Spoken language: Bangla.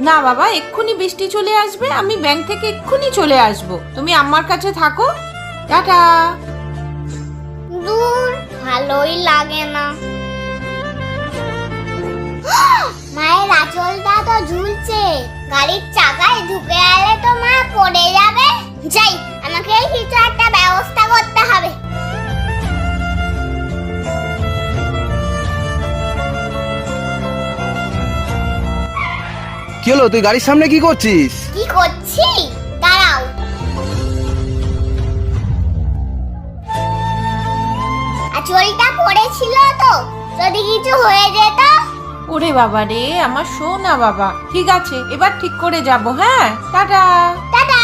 না বাবা, এক্ষুনি বৃষ্টি চলে আসবে, আমি ব্যাংক থেকে এক্ষুনি চলে আসব, তুমি আমার কাছে থাকো। টাটা। দূর, ভালোই লাগে না। মায়ের আঁচলটা তো ঝুলছে, গাড়ির চাকায় ঢুকে এলে তো মা পড়ে যাবে। যাই, আমাকে কিছু একটা ব্যবস্থা করতে হবে। কি হলো, তুই গাড়ির সামনে কি করছিস? কি করছি? দাঁড়াও। আঁচলটা পড়েছিল তো, যদি কিছু হয়ে যেত। ওরে বাবা রে, আমার সোনা বাবা। ঠিক আছে, এবার ঠিক করে যাব। হ্যাঁ, টাটা। টাটা।